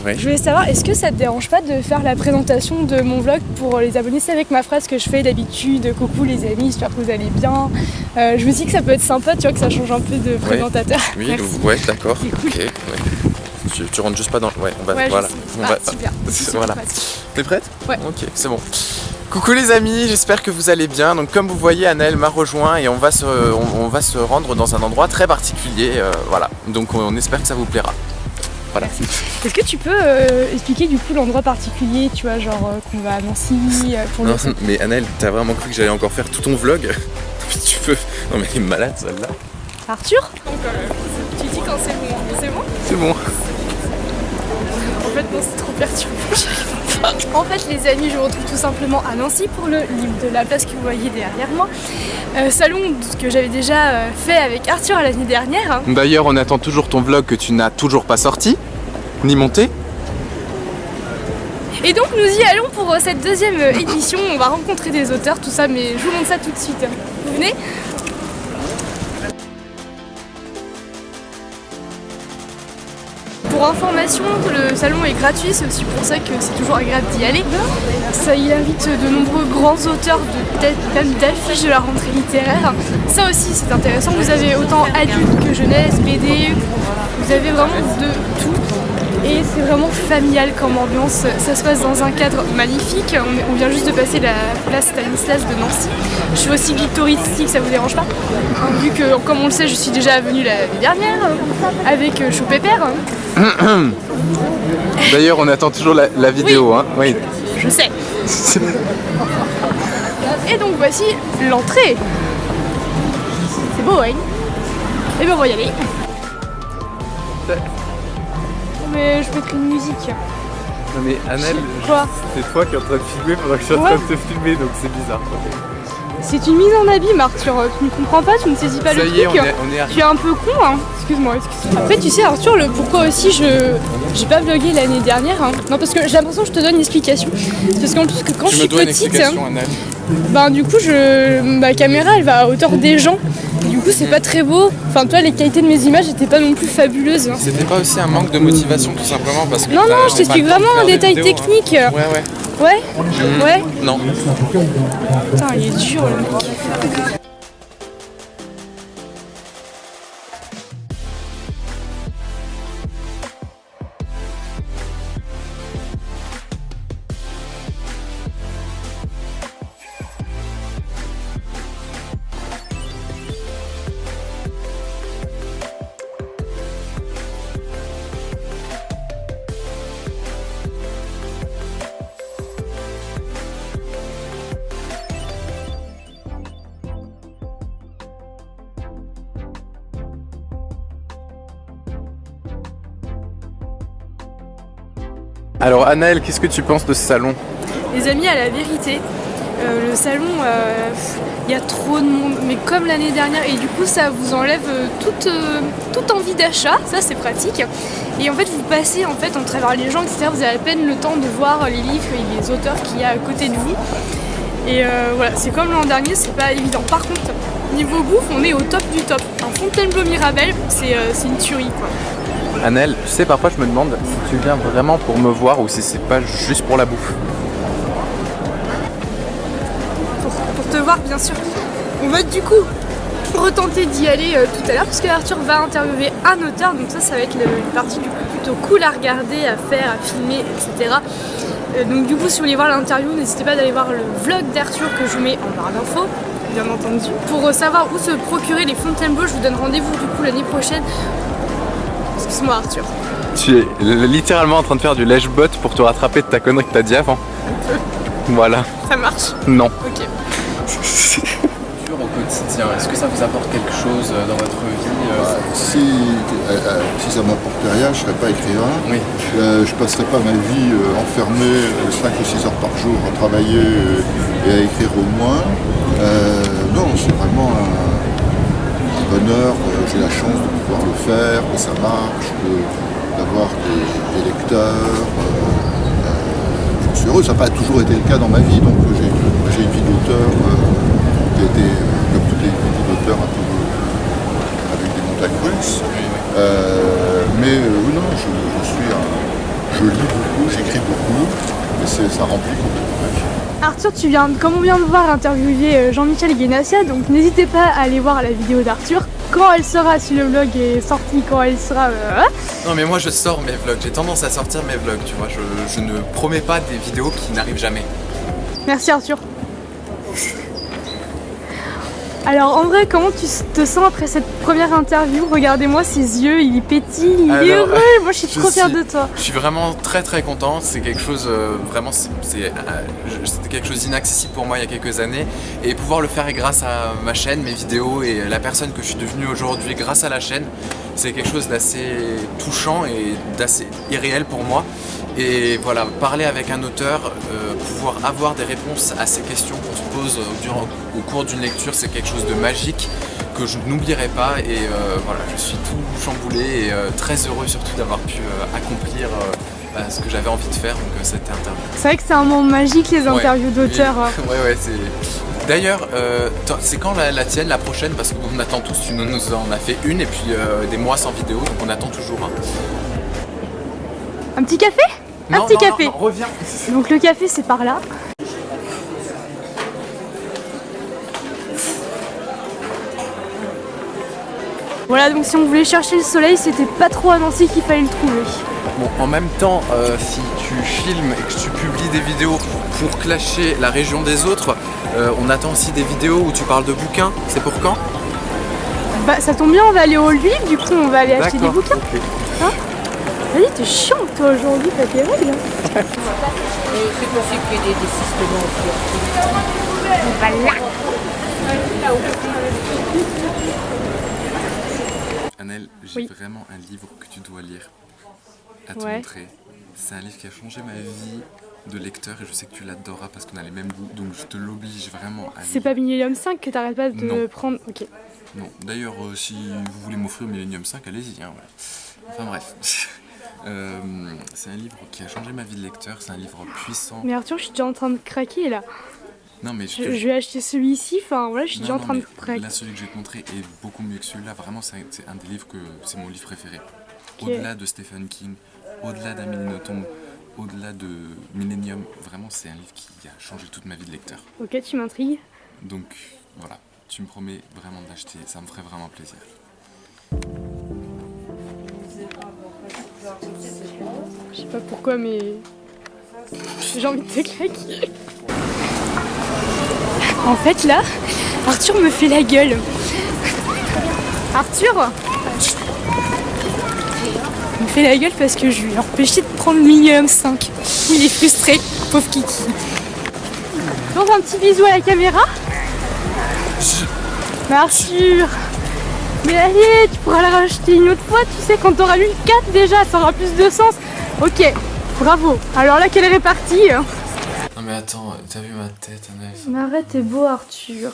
Oui. Je voulais savoir, est-ce que ça te dérange pas de faire la présentation de mon vlog pour les abonnés? C'est avec ma phrase que je fais d'habitude, coucou les amis, j'espère que vous allez bien. Je me dis que ça peut être sympa, tu vois, que ça change un peu de présentateur. Oui, Merci. ouais, d'accord. C'est cool. Ok, ouais. Tu rentres juste pas dans... Ouais, on va... Ouais, voilà. Super. Voilà. T'es prête? Ouais. Ok, c'est bon. Coucou les amis, j'espère que vous allez bien. Donc comme vous voyez, Anaëlle m'a rejoint et on va se rendre dans un endroit très particulier. Voilà, donc on espère que ça vous plaira. Voilà. Est-ce que tu peux expliquer du coup l'endroit particulier, tu vois, genre qu'on va à Nancy pour Non, mais Anaëlle, t'as vraiment cru que j'allais encore faire tout ton vlog? Tu peux... Non mais elle est malade celle-là. Arthur? Donc tu dis quand c'est bon, c'est bon? C'est bon. En fait non, c'est trop perturbant. En fait les amis, je me retrouve tout simplement à Nancy pour le livre de la place que vous voyez derrière moi. Salon que j'avais déjà fait avec Arthur l'année dernière. D'ailleurs on attend toujours ton vlog que tu n'as toujours pas sorti, ni monté. Et donc nous y allons pour cette deuxième édition, on va rencontrer des auteurs, tout ça, mais je vous montre ça tout de suite. Vous venez ? Pour information, le salon est gratuit, c'est aussi pour ça que c'est toujours agréable d'y aller. Ça, il invite de nombreux grands auteurs, même d'affiches de la rentrée littéraire. Ça aussi c'est intéressant, vous avez autant adultes que jeunesse, BD, vous avez vraiment de tout. Et c'est vraiment familial comme ambiance, ça se passe dans un cadre magnifique. On vient juste de passer la place Stanislas de Nancy. Je fais aussi guide touristique, ça vous dérange pas? Vu que, comme on le sait, je suis déjà venue l'année dernière avec Chou Pépère. D'ailleurs on attend toujours la vidéo, oui. Hein. Oui. Je sais. Et donc voici l'entrée. C'est beau, hein? Et bien on va y aller. Mais je mettrai une musique. Non mais Anaëlle, Quoi? c'est toi qui es en train de filmer pendant que je suis en train de te filmer, donc c'est bizarre. C'est une mise en abîme, Arthur. Tu ne comprends pas, tu ne saisis pas le truc. Ça y est, on est arrivé. Tu es un peu con, hein. Excuse-moi. Après, tu sais, Arthur, le pourquoi aussi j'ai pas vlogué l'année dernière. Hein. Non, parce que j'ai l'impression que je te donne une explication. Parce qu'en plus, que quand je suis petite, ben du coup, ma caméra, elle va à hauteur des gens. Et du coup, c'est pas très beau. Enfin, toi, les qualités de mes images n'étaient pas non plus fabuleuses. Hein. C'était pas aussi un manque de motivation, tout simplement, parce que... Non, je t'explique vraiment un détail technique. Ouais. Ouais? Ouais? Non. Putain, il est dur, le mec. Alors Anaëlle, qu'est-ce que tu penses de ce salon? Les amis, à la vérité, le salon, il y a trop de monde, mais comme l'année dernière, et du coup ça vous enlève toute envie d'achat, ça c'est pratique. Et en fait vous passez en travers les gens, etc. Vous avez à peine le temps de voir les livres et les auteurs qu'il y a à côté de vous. Et voilà, c'est comme l'an dernier, c'est pas évident. Par contre, niveau bouffe, on est au top du top. Un Fontainebleau Mirabelle, c'est une tuerie quoi. Anaëlle, tu sais, parfois je me demande si tu viens vraiment pour me voir ou si c'est pas juste pour la bouffe. Pour te voir, bien sûr. On va du coup retenter d'y aller tout à l'heure parce que Arthur va interviewer un auteur, donc ça va être une partie du coup plutôt cool à regarder, à faire, à filmer, etc. Donc du coup, si vous voulez voir l'interview, n'hésitez pas d'aller voir le vlog d'Arthur que je mets en barre d'infos, bien entendu. Pour savoir où se procurer les Fontainebleau, je vous donne rendez-vous du coup l'année prochaine. Excuse-moi Arthur. Tu es littéralement en train de faire du lèche-botte pour te rattraper de ta connerie que t'as dit avant. Voilà. Ça marche? Non. Ok. Au quotidien, est-ce que ça vous apporte quelque chose dans votre vie? Si ça m'apportait rien, je ne serais pas écrivain. Oui. Je ne passerais pas ma vie enfermé 5 ou 6 heures par jour à travailler et à écrire au moins. Non, c'est vraiment un bonheur. J'ai la chance de pouvoir le faire, que ça marche, d'avoir des lecteurs. J'en suis heureux, ça n'a pas toujours été le cas dans ma vie, donc j'ai une vie d'auteur qui a été, comme toutes les vies d'auteur, un peu avec des montagnes russes. Mais non, je suis je lis beaucoup, j'écris beaucoup, et ça remplit complètement ma vie. Arthur, comme on vient de voir, interviewer Jean-Michel Guénassia, donc n'hésitez pas à aller voir la vidéo d'Arthur. Quand elle sera, si le vlog est sorti, quand elle sera... Non mais moi je sors mes vlogs, j'ai tendance à sortir mes vlogs, tu vois, je ne promets pas des vidéos qui n'arrivent jamais. Merci Arthur. Alors en vrai, comment tu te sens après cette première interview? Regardez-moi ses yeux, il pétille, il est heureux. Moi je suis trop fière de toi. Je suis vraiment très content, c'est quelque chose, vraiment, c'était quelque chose d'inaccessible pour moi il y a quelques années. Et pouvoir le faire grâce à ma chaîne, mes vidéos et la personne que je suis devenue aujourd'hui grâce à la chaîne, c'est quelque chose d'assez touchant et d'assez irréel pour moi. Et voilà, parler avec un auteur, pouvoir avoir des réponses à ces questions qu'on se pose au cours d'une lecture, c'est quelque chose de magique que je n'oublierai pas. Et voilà, je suis tout chamboulé et très heureux surtout d'avoir pu accomplir ce que j'avais envie de faire, donc cette interview. C'est vrai que c'est un moment magique les interviews d'auteurs. Ouais, c'est... D'ailleurs, c'est quand la tienne, la prochaine? Parce qu'on attend tous, tu nous en as fait une et puis des mois sans vidéo, donc on attend toujours. Un petit café? Un petit café. Non, reviens. Donc le café c'est par là. Voilà, donc si on voulait chercher le soleil, c'était pas trop à Nancy qu'il fallait le trouver. Bon, en même temps, si tu filmes et que tu publies des vidéos pour clasher la région des autres, on attend aussi des vidéos où tu parles de bouquins. C'est pour quand? Bah ça tombe bien, on va aller au Lille, du coup on va aller acheter des bouquins. Okay. Hein? Vas-y, t'es chiant toi aujourd'hui, t'as tes règles. C'est possible qu'il y ait des désistements aussi. Voilà. Annelle, j'ai vraiment un livre que tu dois lire à te montrer. C'est un livre qui a changé ma vie de lecteur et je sais que tu l'adoreras parce qu'on a les mêmes goûts, donc je te l'oblige vraiment à lire. C'est pas Millennium 5 que t'arrêtes pas de prendre? Ok. Non, d'ailleurs si vous voulez m'offrir Millennium 5, allez-y. Hein, ouais. Enfin bref. C'est un livre qui a changé ma vie de lecteur, c'est un livre puissant. Mais Arthur, je suis déjà en train de craquer là. Non mais je vais acheter celui-ci, enfin voilà, je suis déjà en train de craquer. Là, celui que je vais te montrer est beaucoup mieux que celui-là, vraiment c'est un des livres c'est mon livre préféré. Okay. Au-delà de Stephen King, au-delà d'Amélie Nothomb, au-delà de Millennium, vraiment c'est un livre qui a changé toute ma vie de lecteur. Ok, tu m'intrigues. Donc voilà, tu me promets vraiment de l'acheter, ça me ferait vraiment plaisir. Je sais pas pourquoi, mais j'ai envie de te claquer. En fait, là, Arthur me fait la gueule. Arthur me fait la gueule parce que je lui ai empêché de prendre Millennium 5. Il est frustré, pauvre Kiki. Donc un petit bisou à la caméra. Mais Arthur, mais allez, tu pourras la racheter une autre fois, tu sais, quand t'auras lu le 4 déjà, ça aura plus de sens. Ok, bravo. Alors là, qu'elle est répartie. Non mais attends, t'as vu ma tête, Anaïs? Mais arrête, t'es beau, Arthur.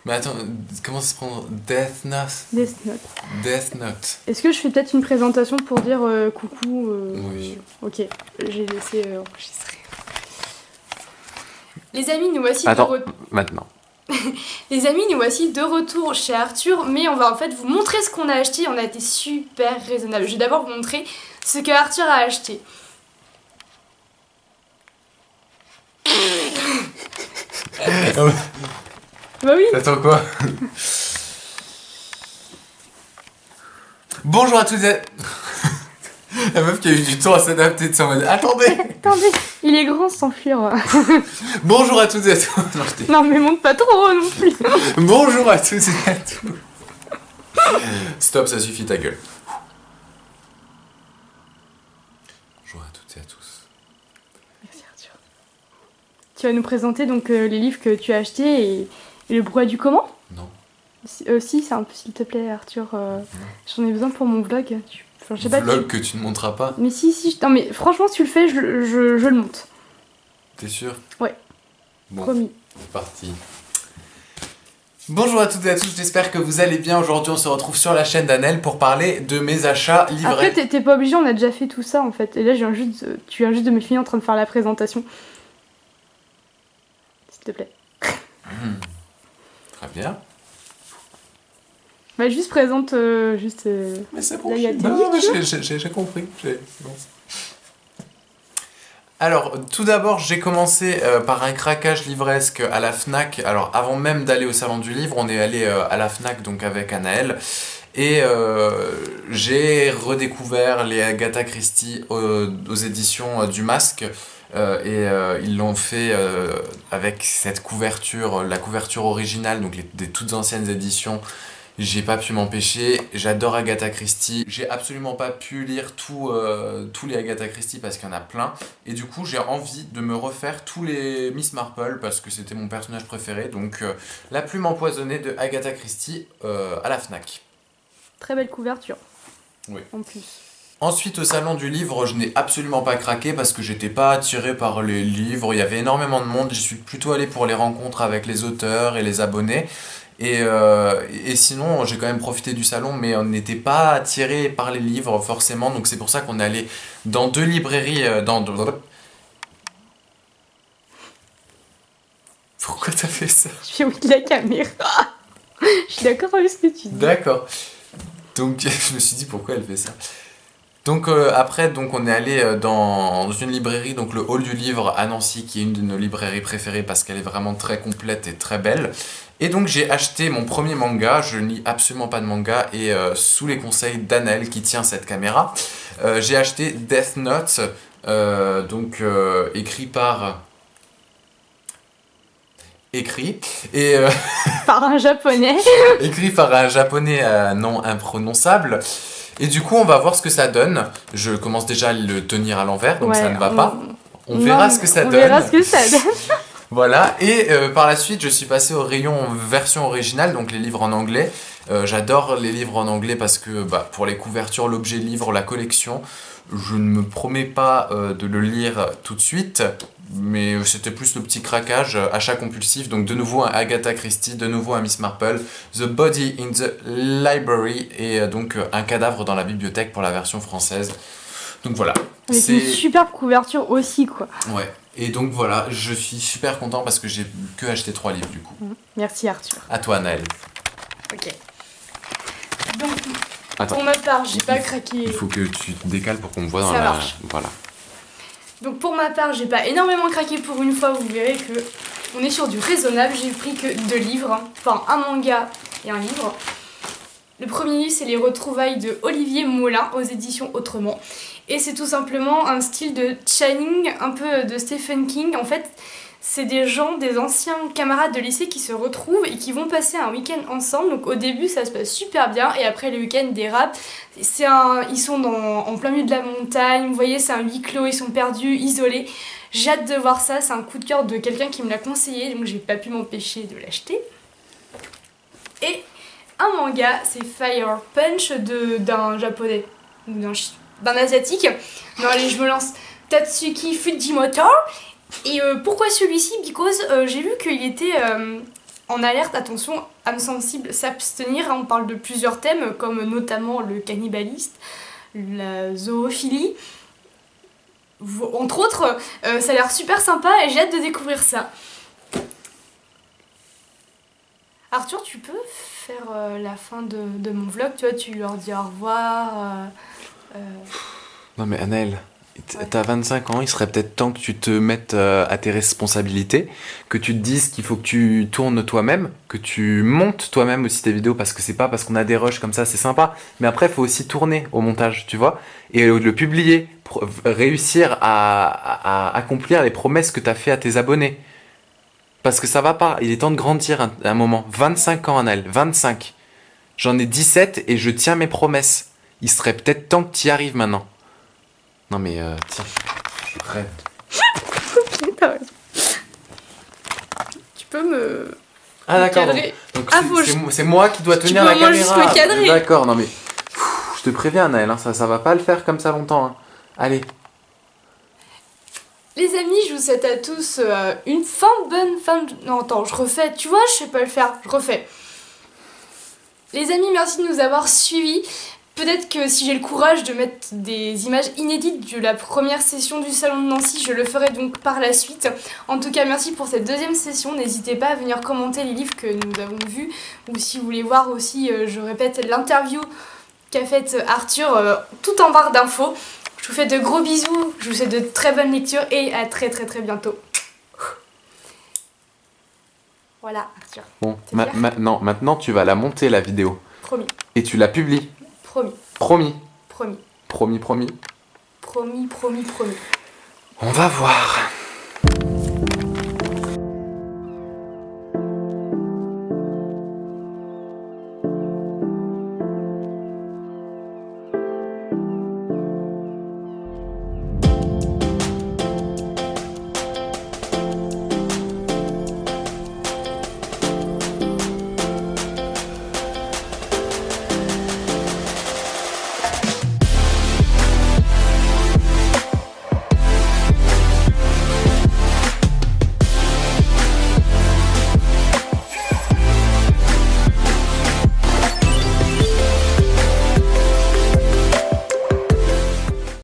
Mais attends, comment ça se prend? Death Note? Death Note. Death Note. Est-ce que je fais peut-être une présentation pour dire coucou Oui. Ok, j'ai laissé enregistrer. Les amis, nous voici maintenant. Les amis, nous voici de retour chez Arthur, mais on va en fait vous montrer ce qu'on a acheté. On a été super raisonnable. Je vais d'abord vous montrer ce que Arthur a acheté. Bah oui. Attends quoi? Bonjour à tous et... La meuf qui a eu du temps à s'adapter de son mode. Attendez. Attendez, il est grand sans fuir. Bonjour à toutes et à tous. Non mais monte pas trop non plus. Bonjour à tous et à tous. Stop, ça suffit ta gueule. Bonjour à toutes et à tous. Merci Arthur. Tu vas nous présenter donc les livres que tu as achetés et le pourquoi du comment? Non. Si, c'est un peu s'il te plaît Arthur. J'en ai besoin pour mon vlog. Enfin, je sais pas, vlog que tu ne monteras pas. Mais si. Non mais franchement, si tu le fais, je le monte. T'es sûr? Ouais. Bon, promis. C'est parti. Bonjour à toutes et à tous, j'espère que vous allez bien. Aujourd'hui, on se retrouve sur la chaîne d'Annelle pour parler de mes achats livrés. Après, t'es pas obligé, on a déjà fait tout ça en fait. Et là, tu viens juste de me filmer en train de faire la présentation. S'il te plaît. Très bien. Bah juste présente, Mais c'est bon, j'ai compris. Bon. Alors, tout d'abord, j'ai commencé par un craquage livresque à la Fnac. Alors, avant même d'aller au Salon du Livre, on est allé à la Fnac, donc avec Anaël. Et j'ai redécouvert les Agatha Christie aux éditions du Masque. Ils l'ont fait avec cette couverture, la couverture originale, donc des toutes anciennes éditions. J'ai pas pu m'empêcher, j'adore Agatha Christie. J'ai absolument pas pu lire tous les Agatha Christie parce qu'il y en a plein. Et du coup, j'ai envie de me refaire tous les Miss Marple parce que c'était mon personnage préféré. Donc, La Plume empoisonnée de Agatha Christie à la Fnac. Très belle couverture. Oui. En plus. Ensuite, au Salon du Livre, je n'ai absolument pas craqué parce que j'étais pas attiré par les livres. Il y avait énormément de monde. Je suis plutôt allé pour les rencontres avec les auteurs et les abonnés. Et sinon, j'ai quand même profité du salon, mais on n'était pas attiré par les livres forcément. Donc c'est pour ça qu'on est allé dans 2 librairies. Pourquoi t'as fait ça? Je fais oui de la caméra. Je suis d'accord avec ce que tu dis. D'accord. Donc je me suis dit pourquoi elle fait ça. Donc après, on est allé dans une librairie, donc le Hall du Livre à Nancy, qui est une de nos librairies préférées parce qu'elle est vraiment très complète et très belle. Et donc j'ai acheté mon premier manga, je ne lis absolument pas de manga, et sous les conseils d'Anaël qui tient cette caméra, j'ai acheté Death Note, écrit par... Par un japonais. Écrit par un japonais non imprononçable. Et du coup, on va voir ce que ça donne. Je commence déjà à le tenir à l'envers, donc ça ne va pas. On verra ce que ça donne. On verra ce que ça donne. Voilà, et par la suite, je suis passé au rayon version originale, donc les livres en anglais. J'adore les livres en anglais parce que pour les couvertures, l'objet livre, la collection, je ne me promets pas de le lire tout de suite, mais c'était plus le petit craquage, achat compulsif. Donc de nouveau un Agatha Christie, de nouveau un Miss Marple, The Body in the Library, et donc un cadavre dans la bibliothèque pour la version française. Donc voilà. C'est une superbe couverture aussi, quoi. Ouais. Et donc voilà, je suis super content parce que j'ai que acheté 3 livres du coup. Merci Arthur. À toi Anaël. Ok. Donc, Attends. pour ma part, j'ai pas craqué. Il faut que tu te décales pour qu'on me voit dans Ça la... marche. Voilà. Donc pour ma part, j'ai pas énormément craqué pour une fois, vous verrez que on est sur du raisonnable. J'ai pris que 2 livres, enfin un manga et un livre. Le premier livre, c'est Les Retrouvailles de Olivier Molin aux éditions Autrement. Et c'est tout simplement un style de Shining, un peu de Stephen King. En fait, c'est des gens, des anciens camarades de lycée qui se retrouvent et qui vont passer un week-end ensemble. Donc au début, ça se passe super bien et après le week-end dérape. Ils sont en plein milieu de la montagne, vous voyez, c'est un huis clos, ils sont perdus, isolés. J'ai hâte de voir ça, c'est un coup de cœur de quelqu'un qui me l'a conseillé, donc j'ai pas pu m'empêcher de l'acheter. Et un manga, c'est Fire Punch d'un japonais, d'un asiatique. Non allez, je me lance. Tatsuki Fujimoto. Et pourquoi celui-ci? Because j'ai vu qu'il était en alerte, attention, âme sensible, s'abstenir. On parle de plusieurs thèmes, comme notamment le cannibalisme, la zoophilie. Entre autres, ça a l'air super sympa et j'ai hâte de découvrir ça. Arthur, tu peux faire la fin de mon vlog, tu vois, tu leur dis au revoir. Non mais Anaël, t'as 25 ans, il serait peut-être temps que tu te mettes à tes responsabilités, que tu te dises qu'il faut que tu tournes toi-même, que tu montes toi-même aussi tes vidéos, parce que c'est pas parce qu'on a des rushs comme ça, c'est sympa, mais après il faut aussi tourner au montage, tu vois, et le publier, réussir à accomplir les promesses que t'as fait à tes abonnés. Parce que ça va pas, il est temps de grandir un moment. 25 ans Anaël, 25. J'en ai 17 et je tiens mes promesses. Il serait peut-être temps que tu y arrives maintenant. Non mais tiens, rêve. Ok, t'as raison. Tu peux me... Ah d'accord, cadrer. donc Ah, c'est moi qui dois tenir la peux au moins caméra. juste me cadrer. D'accord, non mais... je te préviens Anaël, hein, ça va pas le faire comme ça longtemps. Hein. Allez. Les amis, je vous souhaite à tous une bonne fin de... Non, attends, je refais. Tu vois, je sais pas le faire. Je refais. Les amis, merci de nous avoir suivis. Peut-être que si j'ai le courage de mettre des images inédites de la première session du Salon de Nancy, je le ferai donc par la suite. En tout cas, merci pour cette deuxième session. N'hésitez pas à venir commenter les livres que nous avons vus. Ou si vous voulez voir aussi, je répète, l'interview qu'a faite Arthur tout en barre d'infos. Je Je vous fais de gros bisous, je vous souhaite de très bonnes lectures et à très bientôt. Voilà, Arthur. Bon, non, maintenant tu vas la monter la vidéo. Promis. Et tu la publies. Promis. Promis. Promis. Promis, promis. Promis. On va voir.